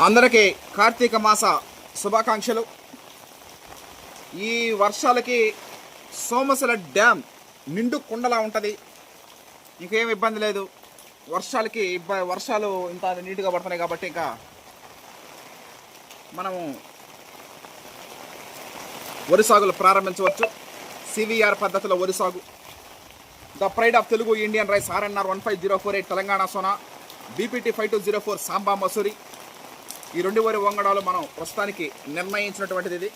అందరికీ కార్తీక మాస శుభాకాంక్షలు. ఈ వర్షాలకి సోమశిల డ్యామ్ నిండు కుండలా ఉంటుంది. ఇంకేం ఇబ్బంది లేదు. వర్షాలు ఇంత నీట్గా పడుతున్నాయి కాబట్టి ఇంకా మనము వరి సాగులు ప్రారంభించవచ్చు. సివిఆర్ పద్ధతిలో వరి సాగు. The pride of Telugu Indian rice RNR 15048 Telangana Sona, BPT 5204 Samba Masuri. ఈ రెండు వరి వంగడాలు మనం ప్రస్తుతానికి నిర్ణయించినటువంటిది. ఇది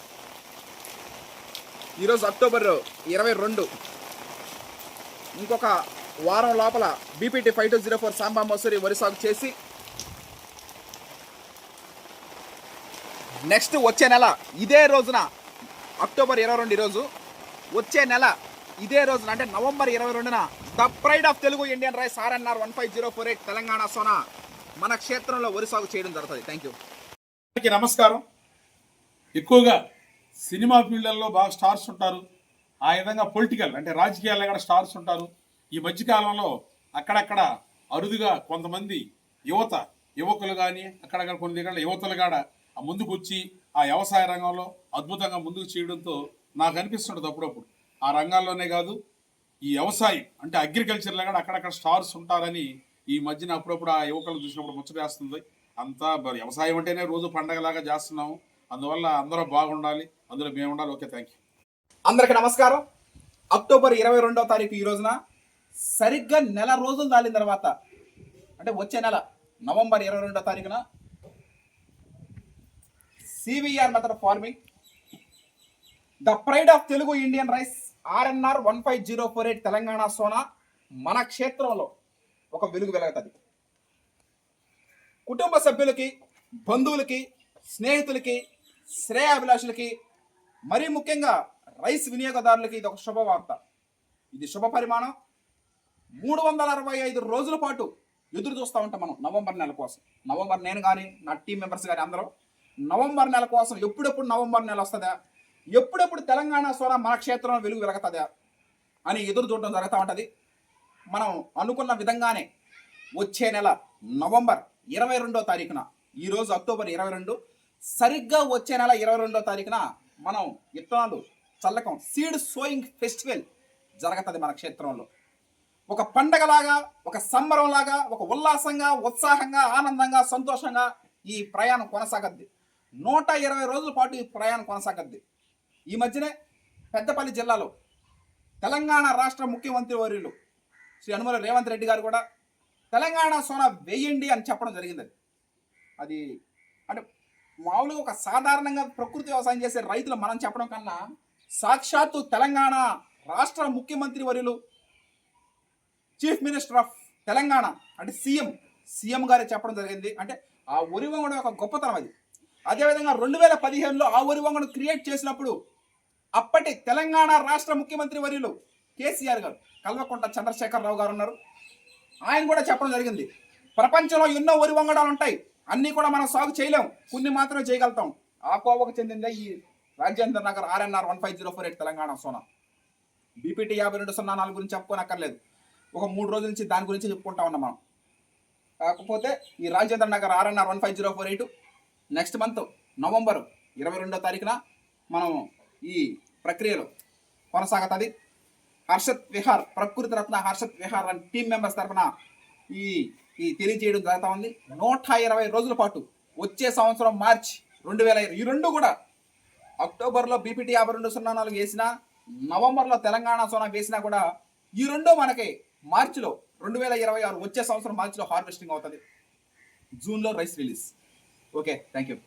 ఈరోజు అక్టోబర్ 22. ఇంకొక వారం లోపల BPT 5204 సాంబా మసూరి వరి సాగు చేసి నెక్స్ట్ వచ్చే నెల ఇదే రోజున అక్టోబర్ 22 ఈరోజు, వచ్చే నెల ఇదే రోజున అంటే నవంబర్ 22న the pride of Telugu Indian rice RNR 15048 Telangana Sona మన క్షేత్రంలో వరి సాగు చేయడం జరుగుతుంది. Thank you. నమస్కారం. ఎక్కువగా సినిమా ఫీల్డ్లలో బాగా స్టార్స్ ఉంటారు. ఆ విధంగా పొలిటికల్ అంటే రాజకీయాల్లో కూడా స్టార్స్ ఉంటారు. ఈ మధ్యకాలంలో అక్కడక్కడ అరుదుగా కొంతమంది యువకులు కానీ అక్కడక్కడ కొన్ని దగ్గర యువతలు కూడా ముందుకు వచ్చి ఆ వ్యవసాయ రంగంలో అద్భుతంగా ముందుకు చేయడంతో నాకు అనిపిస్తుంటుంది అప్పుడప్పుడు. ఆ రంగాల్లోనే కాదు, ఈ వ్యవసాయం అంటే అగ్రికల్చర్లో కూడా అక్కడక్కడ స్టార్స్ ఉంటారని ఈ మధ్యన అప్పుడప్పుడు ఆ యువకులను చూసినప్పుడు ముచ్చటేస్తుంది. అంతా వ్యవసాయం అంటేనే రోజు పండగలాగా చేస్తున్నాము. అందువల్ల అందరూ బాగుండాలి, అందులో మేము ఉండాలి. Okay, thank you. అందరికీ నమస్కారం. అక్టోబర్ 22వ తారీఖు ఈ రోజున సరిగ్గా నెల రోజులు దాలిన తర్వాత అంటే వచ్చే నెల నవంబర్ 22వ తారీఖున CVR method forming the pride of Telugu Indian rice RNR 15048 Telangana Sona మన క్షేత్రంలో ఒక వెలుగు వెలుగుతుంది. కుటుంబ సభ్యులకి, బంధువులకి, స్నేహితులకి, శ్రేయాభిలాషులకి, మరీ ముఖ్యంగా రైస్ వినియోగదారులకి ఇది ఒక శుభవార్త. ఇది శుభ పరిమాణం. 365 రోజుల పాటు ఎదురు చూస్తూ ఉంటాం మనం నవంబర్ నెల కోసం. నేను కానీ నా టీం మెంబర్స్ కానీ అందరూ నవంబర్ నెల కోసం ఎప్పుడెప్పుడు నవంబర్ నెల వస్తుందా, ఎప్పుడెప్పుడు తెలంగాణ సోనా మన క్షేత్రంలో వెలుగు వెలుగుతుందా అని ఎదురు చూడటం జరుగుతూ ఉంటుంది. మనం అనుకున్న విధంగానే వచ్చే నెల నవంబర్ 22వ తారీఖున, ఈరోజు అక్టోబర్ 22, సరిగ్గా వచ్చే నెల 22వ తారీఖున మనం విత్తనాలు చల్లకం సీడ్ సోయింగ్ ఫెస్టివల్ జరుగుతుంది మన క్షేత్రంలో. ఒక పండగలాగా, ఒక సంబరంలాగా, ఒక ఉల్లాసంగా, ఉత్సాహంగా, ఆనందంగా, సంతోషంగా ఈ ప్రయాణం కొనసాగద్ది. 120 రోజుల పాటు ఈ ప్రయాణం కొనసాగద్ది. ఈ మధ్యనే పెద్దపల్లి జిల్లాలో తెలంగాణ రాష్ట్ర ముఖ్యమంత్రి వర్యులు శ్రీ యనమల రేవంత్ రెడ్డి గారు కూడా తెలంగాణ సోనా వేయండి అని చెప్పడం జరిగింది. అది అంటే మామూలుగా ఒక సాధారణంగా ప్రకృతి వ్యవసాయం చేసే రైతులు మనం చెప్పడం కన్నా సాక్షాత్తు తెలంగాణ రాష్ట్ర ముఖ్యమంత్రి వర్యులు చీఫ్ మినిస్టర్ ఆఫ్ తెలంగాణ అంటే సీఎం గారే చెప్పడం జరిగింది. అంటే ఆ వరి వంగడం ఒక గొప్పతనం అది. అదేవిధంగా 2015లో ఆ వరి వంగను క్రియేట్ చేసినప్పుడు అప్పటి తెలంగాణ రాష్ట్ర ముఖ్యమంత్రి వర్యులు కేసీఆర్ గారు, కల్వకుంట్ల చంద్రశేఖరరావు గారు ఉన్నారు. ఆయన కూడా చెప్పడం జరిగింది, ప్రపంచంలో ఎన్నో వరి వంగడాలు ఉంటాయి, అన్నీ కూడా మనం సాగు చేయలేము, కొన్ని మాత్రమే చేయగలుగుతాం. ఆ కోవకు చెందిందే ఈ రాజేంద్ర నగర్ RNR 15048 తెలంగాణ సోనా. BPT 5204 గురించి చెప్పుకోనక్కర్లేదు. ఒక 3 రోజుల నుంచి దాని గురించి చెప్పుకుంటా ఉన్నాం మనం. కాకపోతే ఈ Rajendra Nagar RNR 15048 next month November 22వ తారీఖున మనం ఈ ప్రక్రియలో కొనసాగుతుంది. హర్షత్ విహార్, ప్రకృతి రత్న హర్షత్ విహార్ అని టీం మెంబర్స్ తరఫున ఈ తెలియజేయడం జరుగుతూ ఉంది. 120 రోజుల పాటు వచ్చే సంవత్సరం మార్చ్ 2020 ఈ రెండు కూడా అక్టోబర్లో BPT 5204 వేసినా, నవంబర్లో తెలంగాణ సోనా వేసినా కూడా ఈ రెండు మనకి మార్చిలో 2026 వచ్చే సంవత్సరం మార్చిలో హార్వెస్టింగ్ అవుతుంది. జూన్లో rice release. Okay, thank you.